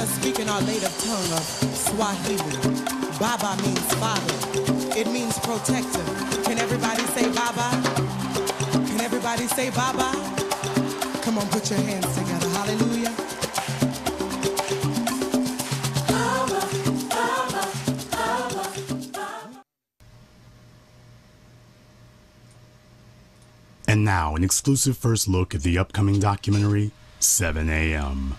us speak in our native tongue of Swahili. Baba means father. It means protector. Can everybody say Baba? Can everybody say Baba? Come on, put your hands together. Hallelujah. And now, an exclusive first look at the upcoming documentary, 7 A.M.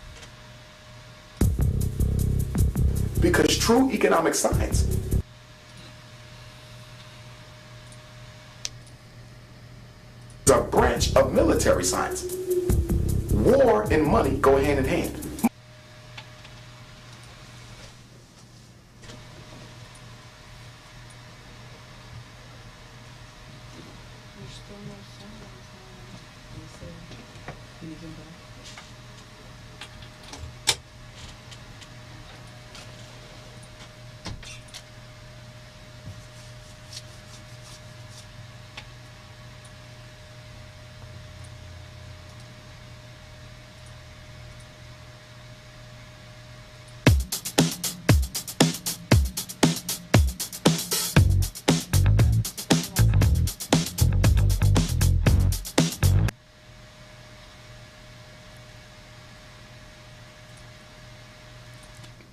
Because true economic science is a branch of military science. War and money go hand in hand.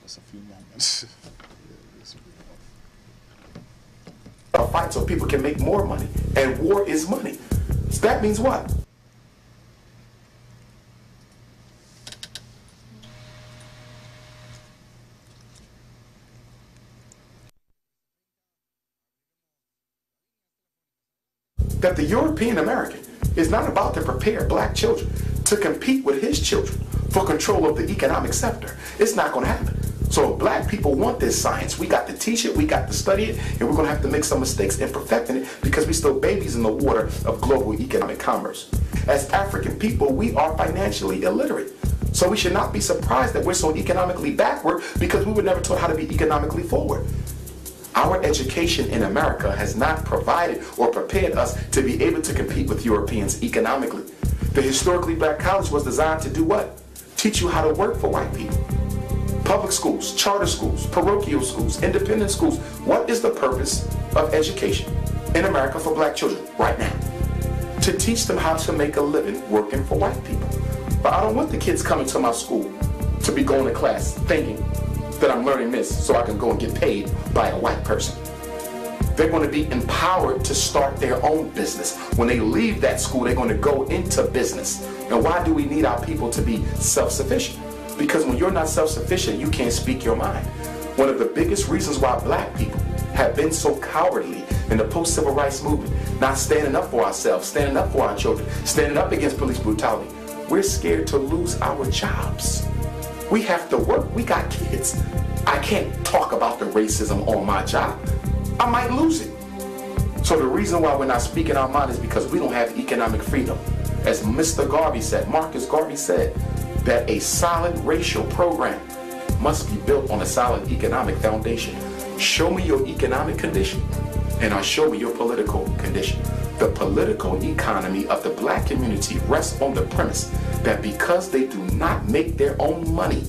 A few moments. A fight so people can make more money, and war is money. So that means what? That the European American is not about to prepare black children to compete with his children for control of the economic sector. It's not going to happen. So if black people want this science, we got to teach it, we got to study it, and we're going to have to make some mistakes in perfecting it because we're still babies in the water of global economic commerce. As African people, we are financially illiterate. So we should not be surprised that we're so economically backward because we were never taught how to be economically forward. Our education in America has not provided or prepared us to be able to compete with Europeans economically. The historically black college was designed to do what? Teach you how to work for white people. Public schools, charter schools, parochial schools, independent schools. What is the purpose of education in America for black children right now? To teach them how to make a living working for white people. But I don't want the kids coming to my school to be going to class thinking that I'm learning this so I can go and get paid by a white person. They're going to be empowered to start their own business. When they leave that school, they're going to go into business. And why do we need our people to be self-sufficient? Because when you're not self-sufficient, you can't speak your mind. One of the biggest reasons why black people have been so cowardly in the post-civil rights movement, not standing up for ourselves, standing up for our children, standing up against police brutality, we're scared to lose our jobs. We have to work. We got kids. I can't talk about the racism on my job. I might lose it. So the reason why we're not speaking our mind is because we don't have economic freedom. As Mr. Garvey said, Marcus Garvey said, that a solid racial program must be built on a solid economic foundation. Show me your economic condition, and I'll show me your political condition. The political economy of the black community rests on the premise that because they do not make their own money,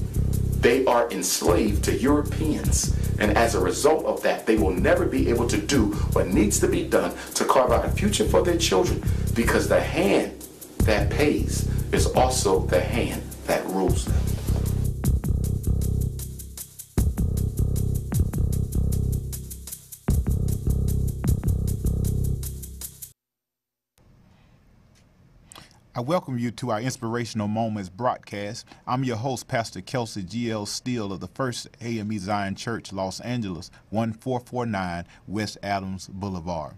they are enslaved to Europeans. And as a result of that, they will never be able to do what needs to be done to carve out a future for their children, because the hand that pays is also the hand that rules them. I welcome you to our Inspirational Moments broadcast. I'm your host, Pastor Kelcy G.L. Steele of the First A.M.E. Zion Church, Los Angeles, 1449 West Adams Boulevard.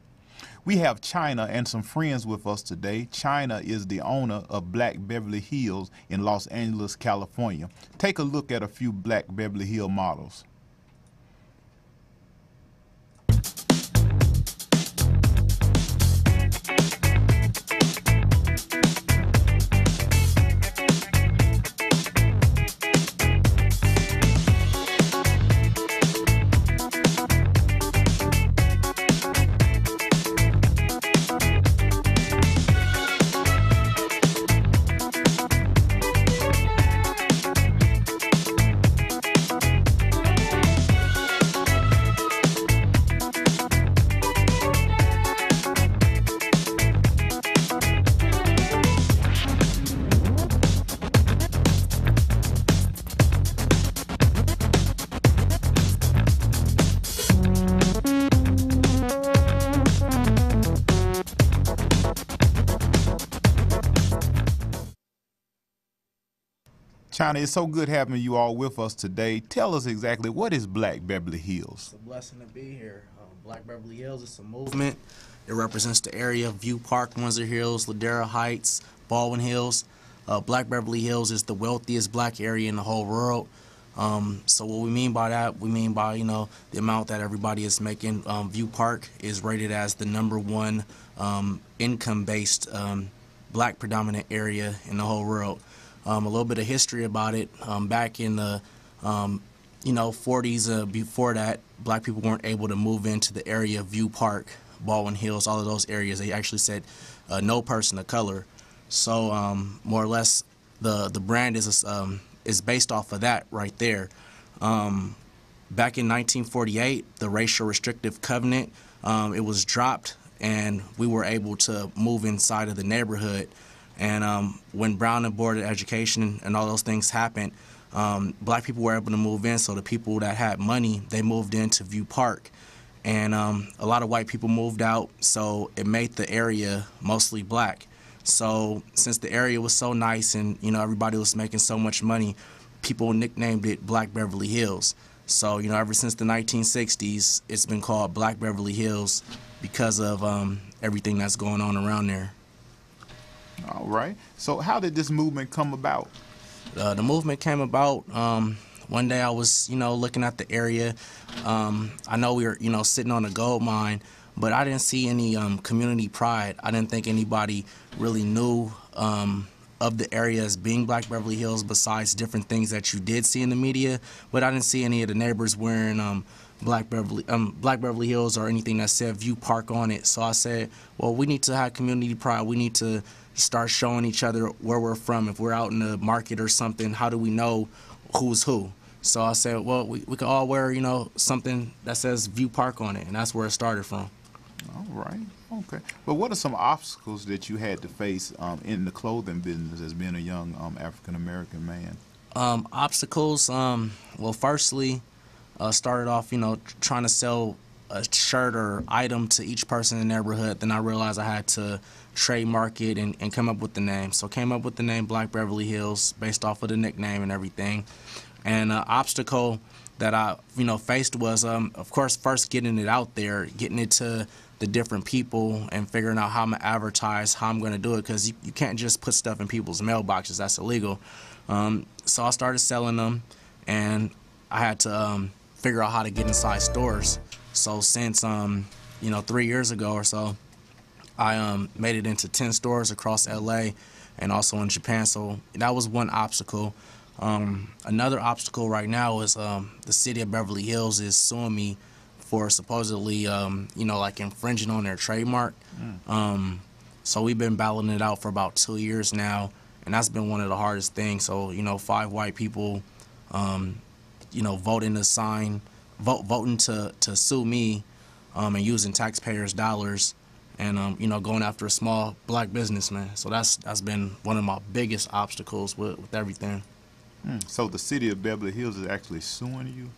We have China and some friends with us today. China is the owner of Black Beverly Hills in Los Angeles, California. Take a look at a few Black Beverly Hill models. China, it's so good having you all with us today. Tell us exactly, what is Black Beverly Hills? It's a blessing to be here. Black Beverly Hills is a movement. It represents the area of View Park, Windsor Hills, Ladera Heights, Baldwin Hills. Black Beverly Hills is the wealthiest black area in the whole world. So what we mean by that, we mean by, the amount that everybody is making. View Park is rated as the '1 income-based black predominant area in the whole world. A little bit of history about it. Back in the 40s, before that, black people weren't able to move into the area of View Park, Baldwin Hills, all of those areas. They actually said no person of color. So more or less, the brand is based off of that right there. Back in 1948, the racial restrictive covenant, it was dropped, and we were able to move inside of the neighborhood. And when Brown and Board of Education and all those things happened, black people were able to move in. So the people that had money, they moved into View Park. And a lot of white people moved out, so it made the area mostly black. So since the area was so nice and, everybody was making so much money, people nicknamed it Black Beverly Hills. So, ever since the 1960s, it's been called Black Beverly Hills because of everything that's going on around there. All right. So how did this movement come about? The movement came about, one day I was, looking at the area. I know we were, sitting on a gold mine, but I didn't see any community pride. I didn't think anybody really knew of the area as being Black Beverly Hills, besides different things that you did see in the media. But I didn't see any of the neighbors wearing Black Beverly Hills or anything that said View Park on it. So I said, well, we need to have community pride. We need to start showing each other where we're from. If we're out in the market or something, how do we know who's who? So I said, well, we could all wear, something that says View Park on it, and that's where it started from. All right. Okay. But what are some obstacles that you had to face in the clothing business as being a young African-American man? Obstacles, well, firstly, started off, trying to sell a shirt or item to each person in the neighborhood. Then I realized I had to trademark it and come up with the name. So came up with the name Black Beverly Hills based off of the nickname and everything. And an obstacle that I, faced was, of course, first getting it out there, getting it to the different people and figuring out how I'm going to advertise, how I'm going to do it, because you can't just put stuff in people's mailboxes. That's illegal. So I started selling them, and I had to figure out how to get inside stores. So since, 3 years ago or so, I made it into 10 stores across LA and also in Japan. So that was one obstacle. Another obstacle right now is the city of Beverly Hills is suing me for supposedly, like infringing on their trademark. So we've been battling it out for about 2 years now, and that's been one of the hardest things. So, 5 white people, voting to sue me and using taxpayers' dollars and, going after a small black businessman. So that's been one of my biggest obstacles with everything. So the city of Beverly Hills is actually suing you?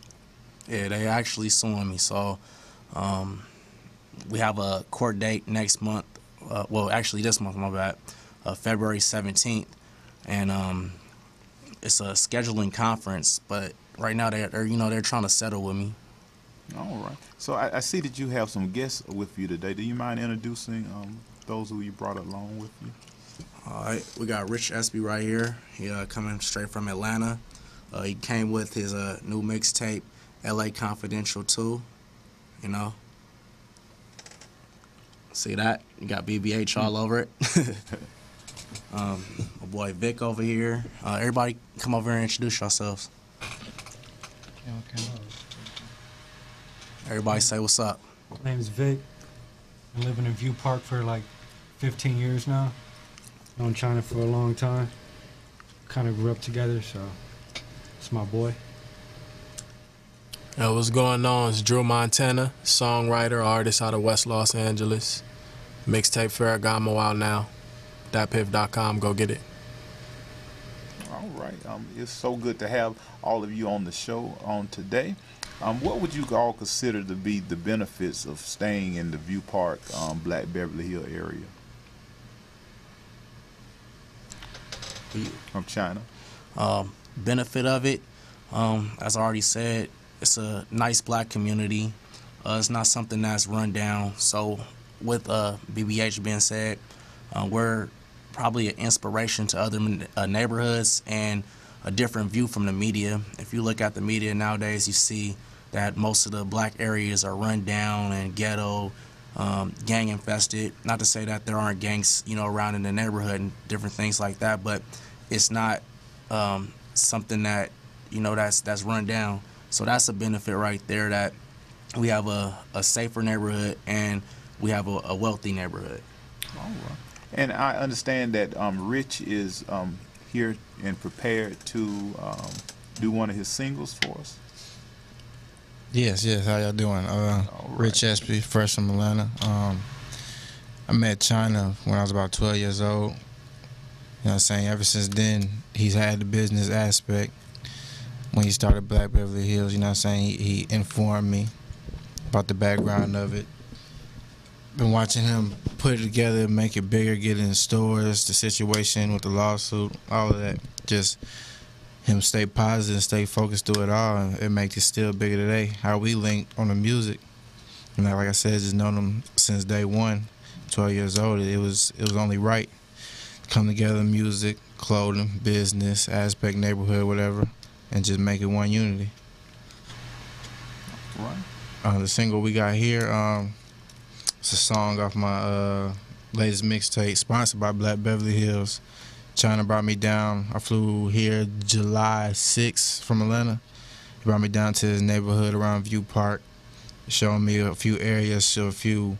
Yeah, they actually suing me. So we have a court date next month. Well, actually this month, my bad, February 17th. And it's a scheduling conference, but right now they're trying to settle with me. All right. So I see that you have some guests with you today. Do you mind introducing those who you brought along with you? All right, we got Rich Espy right here. He coming straight from Atlanta. He came with his new mixtape, LA Confidential 2, See that? You got BBH all over it. My boy Vic over here. Everybody come over and introduce yourselves. Okay. Everybody say what's up. My name's Vic. Been living in View Park for like 15 years now. Known China for a long time. Kind of grew up together, so it's my boy. Yo, what's going on? It's Drew Montana, songwriter, artist out of West Los Angeles. Mixtape Ferragamo out now. datpiff.com, go get it. All right. It's so good to have all of you on the show today. What would you all consider to be the benefits of staying in the View Park, Black Beverly Hill area? From China. benefit of it, as I already said, it's a nice black community. It's not something that's run down. So with BBH being said, we're probably an inspiration to other neighborhoods and a different view from the media. If you look at the media nowadays, you see that most of the black areas are run down and ghetto, gang infested. Not to say that there aren't gangs, around in the neighborhood and different things like that, but it's not something that, that's run down. So that's a benefit right there, that we have a safer neighborhood and we have a wealthy neighborhood. All right. And I understand that Rich is here and prepared to do one of his singles for us. Yes. How y'all doing? Right. Rich S.P., fresh from Atlanta. I met China when I was about 12 years old. You know what I'm saying? Ever since then, he's had the business aspect. When he started Black Beverly Hills, you know what I'm saying? He informed me about the background of it. Been watching him put it together, make it bigger, get it in stores, the situation with the lawsuit, all of that. Just him stay positive, stay focused through it all, and it makes it still bigger today. How we linked on the music, like I said, just known him since day one, 12 years old. It was only right to come together, music, clothing, business, aspect, neighborhood, whatever, and just make it one unity. Right. The single we got here, it's a song off my latest mixtape, sponsored by Black Beverly Hills. China brought me down. I flew here July 6th from Atlanta. He brought me down to his neighborhood around View Park, showing me a few areas, a few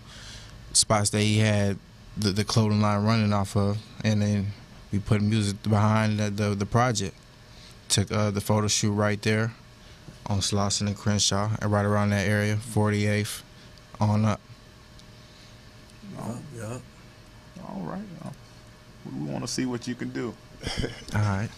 spots that he had the clothing line running off of, and then we put music behind the project. Took the photo shoot right there on Slauson and Crenshaw, and right around that area, 48th on up. Yep. All right. We want to see what you can do. All right.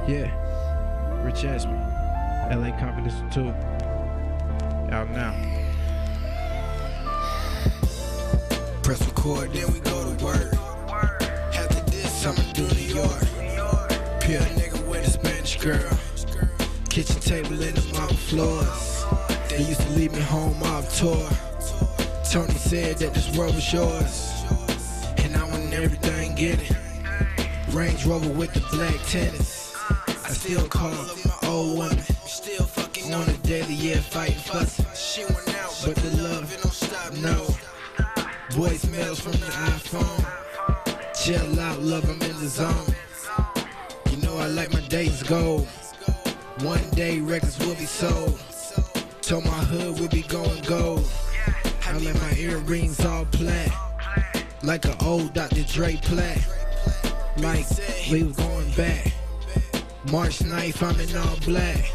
Yeah. Rich S.P. LA Confidential 2. Out now. Press record, then we go to work. After this, I'ma do New York. Pure nigga with a Spanish girl. Kitchen table in the marble floors. They used to leave me home off tour. Tony said that this world was yours, and I want everything get it. Range Rover with the black tennis. I still call up my old woman. Still fucking on a daily, yeah, fighting, fussing. She went out, but the love, it don't stop, no. Voicemails from the iPhone. Chill out, love, I'm in the zone. You know I like my days gold. One day records will be sold. Told my hood we'll be going gold. I let my earrings all plat, like an old Dr. Dre plat. Like we was going back. March 9th, I'm in all black.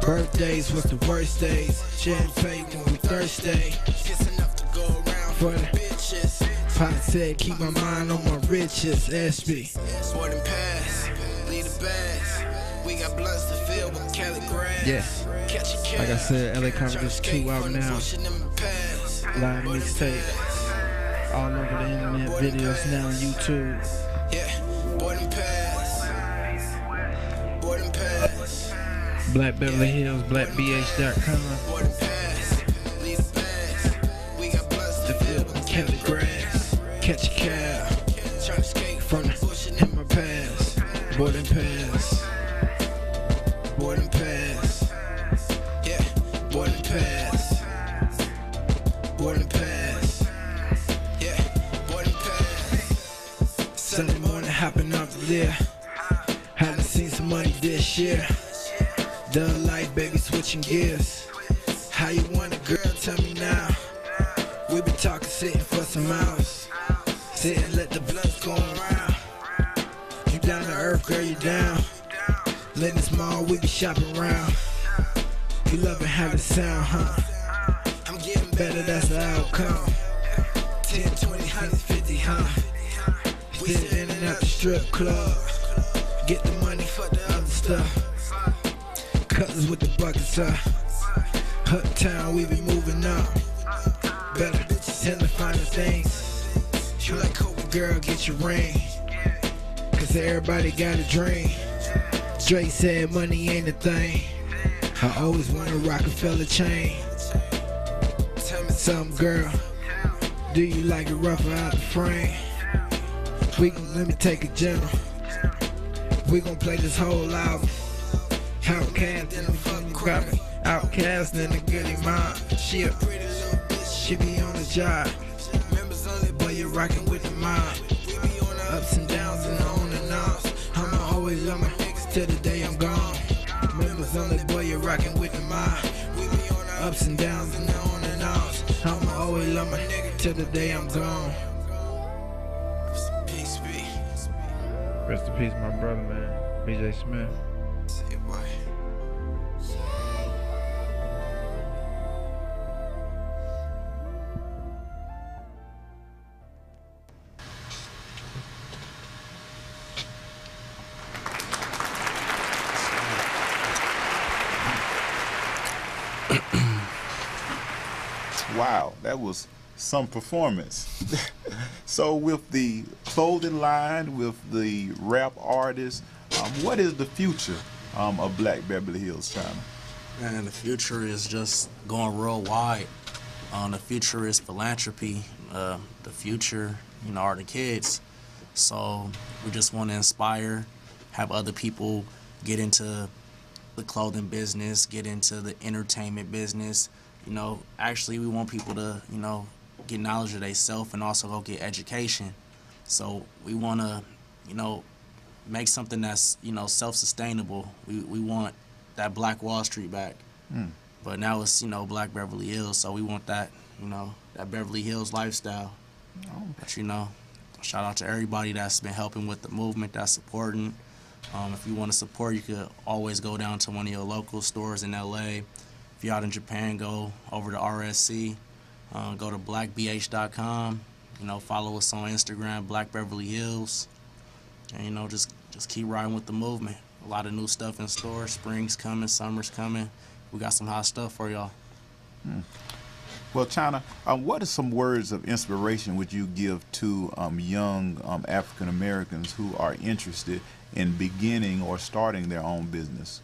Birthdays was the worst days. Champagne when we thirsty. It's enough to go around for the bitches. Pot said keep my mind on my riches. SB. More than pass, lead the bags. We got blunts to fill with Cali grass. Yes. Like I said, LA Confidential 2 out now. Live mixtape. All over the internet, videos now on YouTube. Yeah, boy them pass. Boy them pass. Black Beverly Hills, blackbh.com. Boy them pass. Lead the bags. We got blunts to fill with Cali grass. Catch a cab. Tryna escape from the bush in my past. Boy them pass. Boy them pass. Yeah, boy them pass. Boy them pass. Yeah, boy them pass. Sunday morning hopping off the there. Haven't seen some money this year. Done life, baby, switching gears. How you want it, girl? Tell me now. We been talking, sitting for some hours. Sitting, let the blunts go around. You down to earth, girl, you down. Letting this mall, we be shopping around. You loving how it sound, huh? I'm getting better, that's the outcome. 10, 20. 150, huh? Still in and out the strip club. Get the money for the other stuff. Cutlass with the buckets, huh? Uptown, we be moving up. Better tend to find the things. You like Coke, girl, get your ring. Cause everybody got a dream. Drake said money ain't a thing. I always want a Rockefeller chain. Tell me something, girl. Do you like it rougher out the frame? Let me take a general. We gon' play this whole album. Outcast in the fucking crowd. Outcast in the goodie mind. She a pretty little bitch. She be on the job. Members only, boy, you're rockin' with the mob. We be on the ups and downs and the on and offs. I'ma always love my niggas till the day I'm gone. Members only, boy, you're rockin' with the mob. We be on the ups and downs and the on and offs. I'ma always love my nigga till the day I'm gone. Peace be. Rest in peace, my brother, man. BJ Smith. Say bye. Wow, that was some performance. So with the clothing line, with the rap artists, what is the future of Black Beverly Hills, China? Man, the future is just going real wide. The future is philanthropy. The future, are the kids. So we just want to inspire, have other people get into the clothing business, get into the entertainment business. Actually, we want people to, get knowledge of themselves and also go get education. So we want to, make something that's, self-sustainable. We want that Black Wall Street back. But now it's, Black Beverly Hills, so we want that, that Beverly Hills lifestyle. But, shout out to everybody that's been helping with the movement, that's supporting. If you want to support, you could always go down to one of your local stores in LA. If you're out in Japan, go over to RSC, go to blackbh.com, follow us on Instagram, Black Beverly Hills, and, just keep riding with the movement. A lot of new stuff in store. Spring's coming, summer's coming. We got some hot stuff for y'all. Well, China, what are some words of inspiration would you give to young African Americans who are interested in beginning or starting their own business?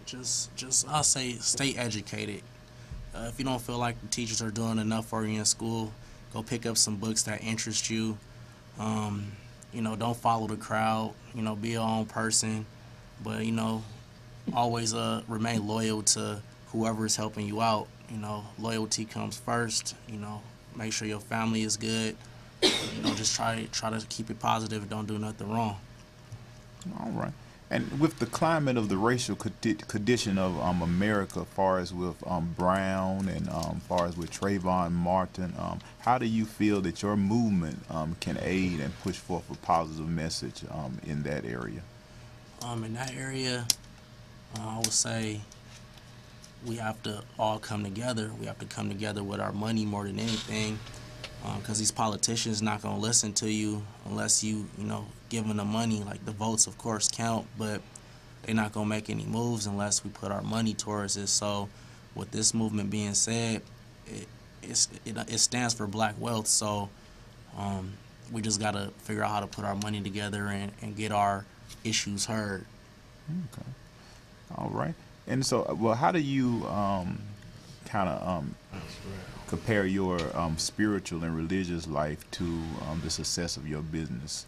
Just I'll say stay educated. If you don't feel like the teachers are doing enough for you in school, go pick up some books that interest you. Don't follow the crowd. Be your own person, but always remain loyal to whoever is helping you out. Loyalty comes first. Make sure your family is good. Just try to keep it positive. Don't do nothing wrong. All right. And with the climate of the racial condition of America, as far as with Brown and far as with Trayvon Martin, how do you feel that your movement can aid and push forth a positive message in that area? In that area, I would say we have to all come together. We have to come together with our money more than anything, because these politicians not going to listen to you unless you, giving them money. Like, the votes, of course, count, but they're not going to make any moves unless we put our money towards it. So with this movement being said, it stands for Black wealth. So we just got to figure out how to put our money together and get our issues heard. Okay. All right. And so, well, how do you kind of compare your spiritual and religious life to the success of your business?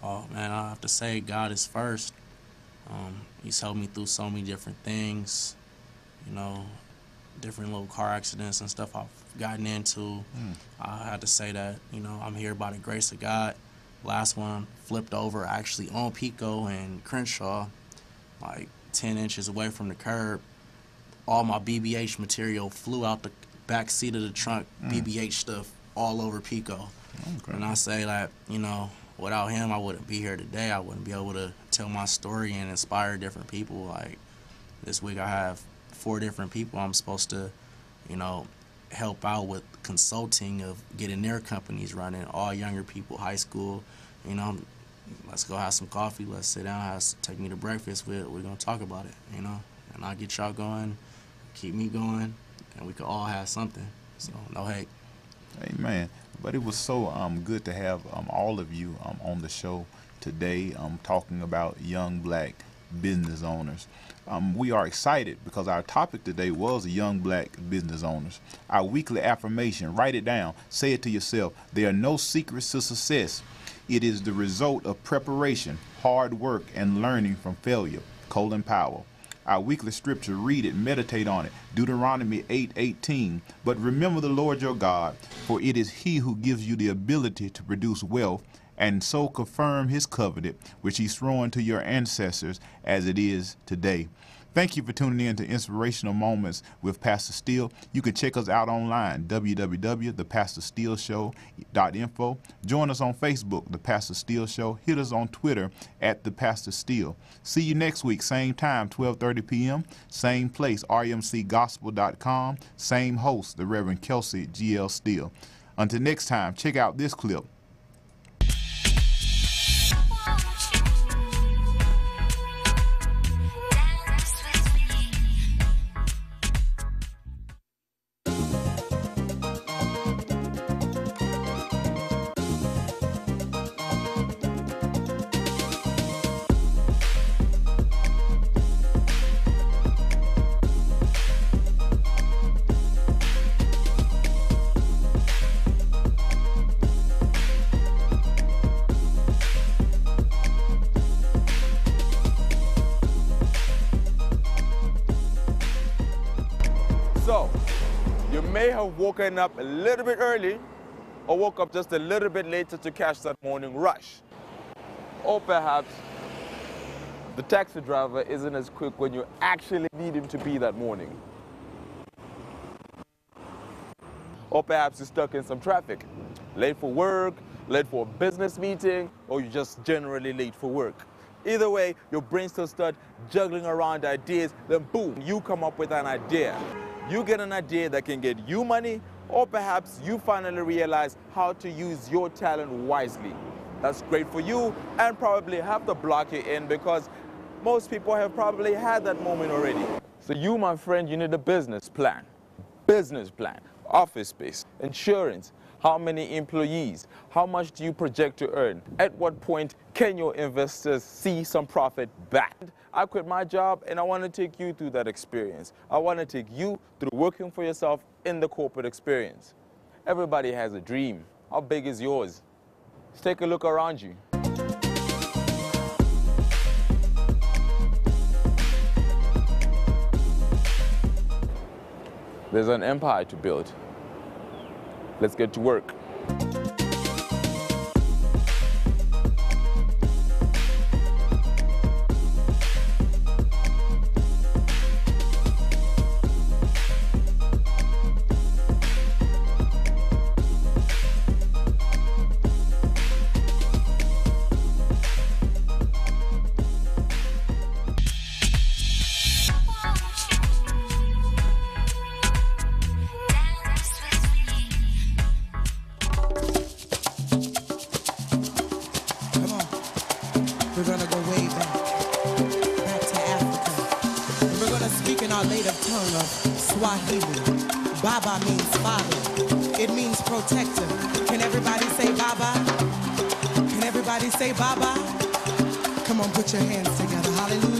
Oh, man, I have to say God is first. He's helped me through so many different things, different little car accidents and stuff I've gotten into. I had to say that, I'm here by the grace of God. Last one flipped over actually on Pico and Crenshaw, like 10 inches away from the curb. All my BBH material flew out the back seat of the trunk, BBH stuff all over Pico. Okay. And I say that, without him, I wouldn't be here today. I wouldn't be able to tell my story and inspire different people. Like, this week I have 4 different people I'm supposed to, help out with consulting of getting their companies running, all younger people, high school, you know, let's go have some coffee, let's sit down, take me to breakfast, we're going to talk about it, you know, and I'll get y'all going, keep me going, and we could all have something, so no hate. Amen. But it was so good to have all of you on the show today talking about young black business owners. We are excited because our topic today was young black business owners. Our weekly affirmation, write it down, say it to yourself. There are no secrets to success. It is the result of preparation, hard work, and learning from failure. Colin Powell. Our weekly scripture, read it, meditate on it. Deuteronomy 8:18. But remember the Lord your God, for it is he who gives you the ability to produce wealth, and so confirm his covenant, which he swore to your ancestors as it is today. Thank you for tuning in to Inspirational Moments with Pastor Steele. You can check us out online, www.thepastorsteeleshow.info. Join us on Facebook, The Pastor Steele Show. Hit us on Twitter @The Pastor Steele. See you next week, same time, 12:30 p.m., same place, remcgospel.com, same host, the Reverend Kelcy G.L. Steele. Until next time, check out this clip. So, you may have woken up a little bit early or woke up just a little bit later to catch that morning rush. Or perhaps the taxi driver isn't as quick when you actually need him to be that morning. Or perhaps you're stuck in some traffic, late for work, late for a business meeting, or you're just generally late for work. Either way, your brain still starts juggling around ideas, then boom, you come up with an idea. You get an idea that can get you money, or perhaps you finally realize how to use your talent wisely. That's great for you and probably have to block you in because most people have probably had that moment already. So you, my friend, you need a business plan, office space, insurance, how many employees, how much do you project to earn, at what point can your investors see some profit back. I quit my job and I want to take you through that experience. I want to take you through working for yourself in the corporate experience. Everybody has a dream. How big is yours? Let's take a look around you. There's an empire to build. Let's get to work. We're gonna go way back to Africa. And we're gonna speak in our native tongue of Swahili. Baba means father. It means protector. Can everybody say Baba? Can everybody say Baba? Come on, put your hands together. Hallelujah.